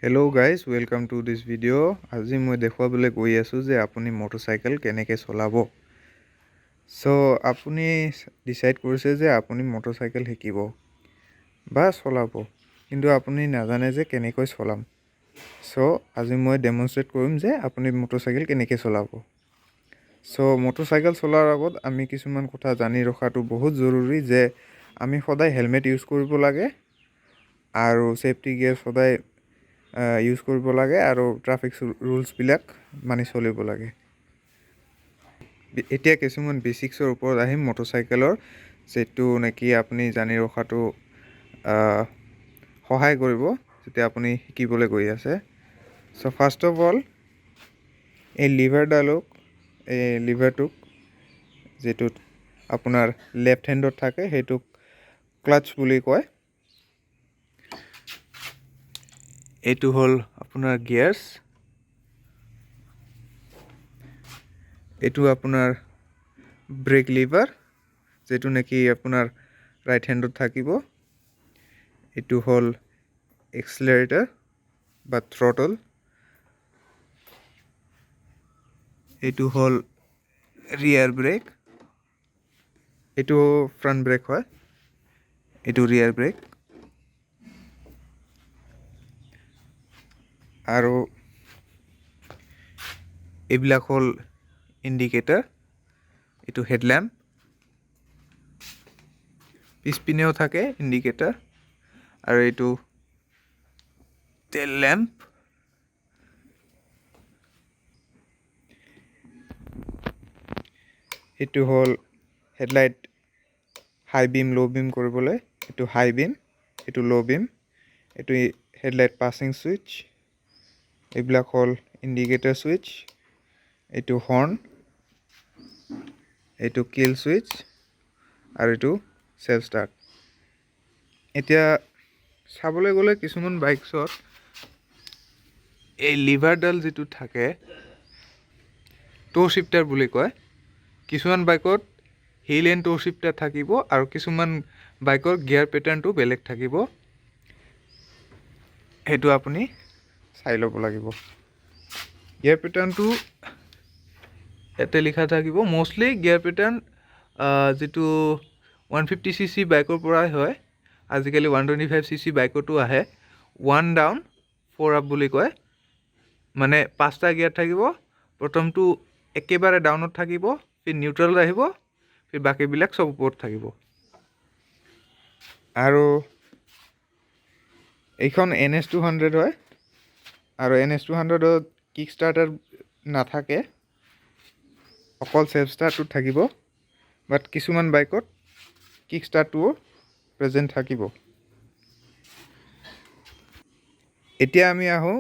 Hello guys, welcome to this video. আজি মই দেখুৱাবলৈ গৈ আছো যে আপুনি মোটৰসাইকেল কেনেকৈ চলাব। সো আপুনি ডিসাইড কৰিছে যে আপুনি মোটৰসাইকেল শিকিব বা চলাব, কিন্তু আপুনি নাজানে যে কেনেকৈ চলাম। সো আজি মই ডেমনস্ট্ৰেট কৰিম যে আপুনি মোটৰসাইকেল কেনেকৈ চলাব। সো মোটৰসাইকেল চলাৰ আগত আমি কিছুমান কথা জানি ৰখাটো বহুত জৰুৰী যে আমি সদায় হেলমেট ইউজ কৰিব লাগে আৰু সেফটি গিয়াৰ সদায় ইউজ কৰিব লাগে আৰু ট্ৰাফিক ৰুলছ বিলাক মানি চলিব লাগে। এতিয়া কিছুমান বেসিক্সৰ ওপৰত আহিম মোটৰসাইকেলৰ, যেটো নেকি আপুনি জানি ৰখাটো সহায় কৰিব যেতিয়া আপুনি শিকিবলৈ গৈ আছে। সো ফাৰ্স্ট অফ অল এই লিভাৰটোক যেটো আপোনাৰ লেফট হেণ্ডত থাকে সেইটোক ক্লাচ বুলি কয়। এইটো হল আপোনাৰ গিয়াৰ্স, এইটো আপোনাৰ ব্ৰেক লিভাৰ যেটো নেকি আপোনাৰ ৰাইট হেণ্ডত থাকিব। এইটো হল এক্সেলাৰেটৰ বা থ্ৰটল। এইটো হল ৰিয়াৰ ব্ৰেক, এইটো ফ্ৰন্ট ব্ৰেক হয়, এইটো ৰিয়াৰ ব্ৰেক। আৰু এইবিলাক হল ইন্ডিকেটৰ, এইটো হেডল্যাম্প, পিছপিনেও থাকে ইন্ডিকেটৰ, আৰু এইটো টেল ল্যাম্প। এইটো হল হেডলাইট হাই বিম লো বিম কৰিবলৈ, এইটো হাই বিম, এইটো লো বিম, এইটো হেডলাইট পাসিং সুইচ, এইবিলাক হল ইন্ডিকেটৰ সুইচ, এইটো হৰ্ন, এইটো কিল সুইচ, আৰু এইটো সেলফ স্টাৰ্ট। এতিয়া চাবলৈ গ'লে কিছুমান বাইকছত এই লিভাৰডাল যেটো থাকে টো শিফটাৰ বুলি কয়। কিছুমান বাইকত হিল এণ্ড টো শিফটাৰ থাকিব আৰু কিছুমান বাইকৰ গিয়াৰ প্যাটাৰ্নটো বেলেগ থাকিব। হেতু আপুনি চাই ল'ব লাগিব। গিয়াৰ প্যাটাৰ্নটো এতে লিখা থাকিব। মোস্টলি গিয়াৰ প্যাটাৰ্ন যেটো 150cc বাইকৰ পৰাই হয়, আজিকালি 125cc বাইকতো আহে। 1 ডাউন 4 আপ বুলি কয়, মানে 5টা গিয়াৰ থাকিব। প্ৰথমটো একেবাৰে ডাউনত থাকিব, ফিৰ নিউট্ৰেল আহিব, ফিৰ বাকিবিলাক সব ওপৰত থাকিব। আৰু এইখন NS200 হয়, আৰু NS200ত কিক ষ্টাৰ্টাৰ নাথাকে, অকল সেলফ ষ্টাৰ্টটো থাকিব। বাট কিছুমান বাইকত কিক ষ্টাৰ্টটো প্ৰেজেন্ট থাকিব। এতিয়া আমি আহো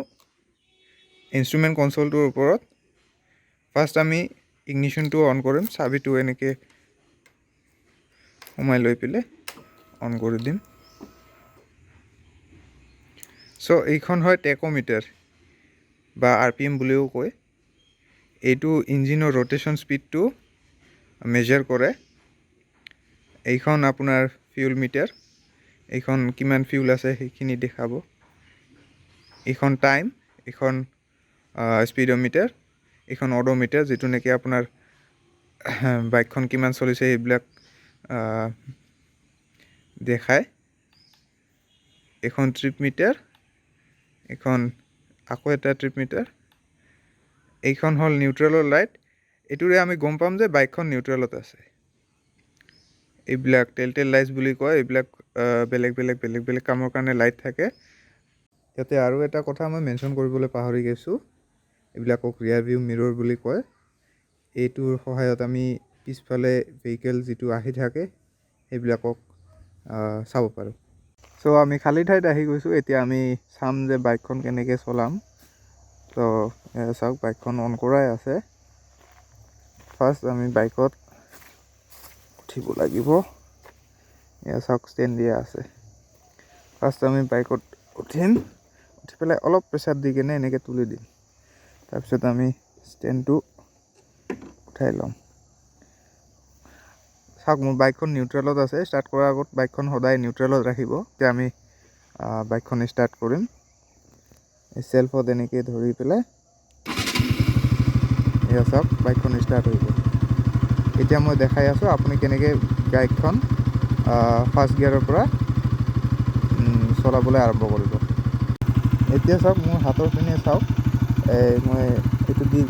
ইনস্ট্ৰুমেন্ট কনসোলটোৰ ওপৰত। ফাৰ্স্ট আমি ইগনিশনটো অন কৰিম, চাবিটো এনেকে সোমাই লৈ পেলে অন কৰি দিম। সো এইখন হয় টেকোমিটাৰ বা RPM বুলিও কয়। এইটো ইঞ্জিনৰ ৰোটেশন স্পিডটো মেজাৰ কৰে। এইখন আপোনাৰ ফিউল মিটাৰ, এইখন কিমান ফিউল আছে সেইখিনি দেখাব। এইখন টাইম, এইখন স্পিডোমিটাৰ, এইখন অডোমিটাৰ যেটো নেকি আপোনাৰ বাইকখন কিমান চলিছে এইবিলাক দেখায়। এইখন ট্ৰিপ মিটাৰ, এইখন আকৌ এটা ট্ৰিপ মিটাৰ। এইখন হল নিউট্ৰেলৰ লাইট, এইটোৰে আমি গম পাম যে বাইকখন নিউট্ৰেলত আছে। এইবিলাক টেলটেল লাইটস বুলি কয়, এইবিলাক বেলেগ বেলেগ কামৰ কাৰণে লাইট থাকে। ইয়াতে আৰু এটা কথা মই মেনশন কৰিবলৈ পাহৰি গৈছো, এইবিলাকক ৰিয়াৰ ভিউ মিৰৰ বুলি কয়। এইটোৰ সহায়ত আমি পিছফালে ভেহিকল যেটো আহি থাকে সেইবিলাকক চাব পাৰো। সো আমি খালি ঠাইত আহি গৈছো। এতিয়া আমি চাম যে বাইকখন কেনেকৈ চলাম। তো চাওক বাইকখন অন কৰাই আছে। ফাৰ্স্ট আমি বাইকত উঠিব লাগিব। এয়া চাওক ষ্টেণ্ড দিয়া আছে। ফাৰ্স্ট আমি বাইকত উঠিম, উঠি পেলাই অলপ প্ৰেছাৰ দি কেনে এনেকৈ তুলি দিম। তাৰপিছত আমি ষ্টেণ্ডটো উঠাই ল'ম। চাওক মোৰ বাইকখন নিউট্ৰেলত আছে। ষ্টাৰ্ট কৰাৰ আগত বাইকখন সদায় নিউট্ৰেলত ৰাখিব। এতিয়া আমি বাইকখন ষ্টাৰ্ট কৰিম। চেল্ফত এনেকৈ ধৰি পেলাই এয়া চাওক বাইকখন ষ্টাৰ্ট হৈ গ'ল। এতিয়া মই দেখাই আছোঁ আপুনি কেনেকৈ বাইকখন ফাৰ্ষ্ট গিয়াৰৰ পৰা চলাবলৈ আৰম্ভ কৰিব। এতিয়া চাওক মোৰ হাতৰ পিনে চাওক, মই এইটো দি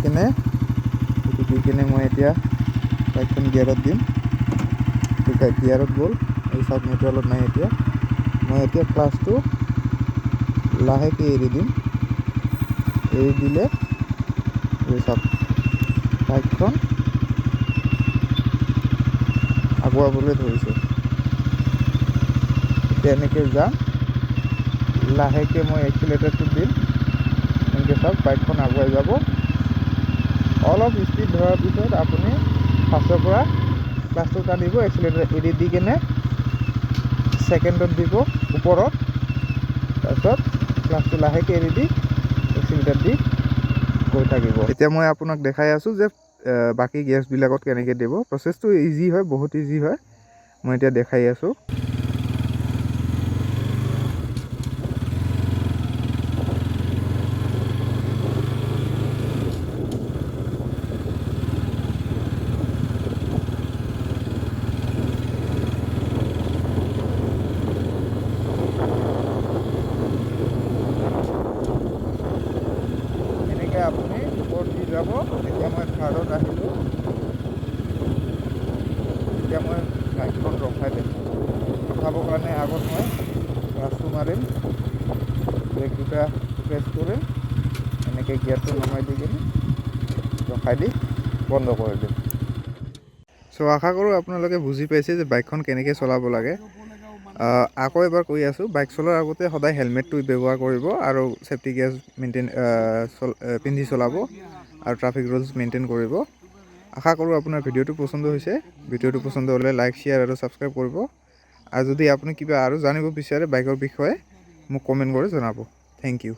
কিনে মই এতিয়া বাইকখন গিয়াৰত দিম। গিয়াৰত গ'ল, এই চাওক নিউট্ৰেলত নাই। এতিয়া মই ক্লাছটো লাহেকৈ এৰি দিম। এৰি দিলে এই চাওক বাইকখন আগুৱাবলৈ ধৰিছে। এতিয়া এনেকৈ যাম, লাহেকৈ মই এক্সিলেটাৰটো দিম। এনেকৈ চাওক বাইকখন আগুৱাই যাব। অলপ স্পীড ধৰাৰ পিছত আপুনি ফাৰ্ষ্টৰ পৰা ক্লাছটো টানিব, এক্সিলেটাৰ এৰি দি কিনে ছেকেণ্ডত দিব ওপৰত, তাৰপিছত ক্লাছটো লাহেকৈ এৰি দি এক্সিলেটাৰ দি গৈ থাকিব। এতিয়া মই আপোনাক দেখাই আছোঁ যে বাকী গিয়াৰ্ছবিলাকত কেনেকৈ দিব। প্ৰচেছটো ইজি হয়, বহুত ইজি হয়। মই এতিয়া দেখাই আছোঁ। এনেকৈ আপুনি ওপৰত দি যাব। এতিয়া মই থাৰ্ডত আহিলোঁ। এতিয়া মই বাইকখন ৰখাই দিম। ৰখাবৰ কাৰণে আগত মই ক্লাছটো মাৰিম, ব্ৰেক দুটা প্ৰেছ কৰিম, এনেকৈ গিয়াৰটো নমাই দি কিনে ৰখাই দি বন্ধ কৰি দিম। চ' আশা কৰোঁ আপোনালোকে বুজি পাইছে যে বাইকখন কেনেকৈ চলাব লাগে। আকৌ এবাৰ কৈ আছোঁ, বাইক চলোৱাৰ আগতে সদায় হেলমেটটো ব্যৱহাৰ কৰিব আৰু ছেফটি গিয়াৰ্ছ পিন্ধি চলাব আৰু ট্ৰাফিক ৰুলছ মেইনটেইন কৰিব। আশা কৰোঁ আপোনাৰ ভিডিঅ'টো পচন্দ হৈছে। ভিডিঅ'টো পচন্দ হ'লে লাইক, শ্বেয়াৰ আৰু ছাবস্ক্ৰাইব কৰিব। আৰু যদি আপুনি কিবা আৰু জানিব বিচাৰে বাইকৰ বিষয়ে মোক কমেণ্ট কৰি জনাব। Thank U.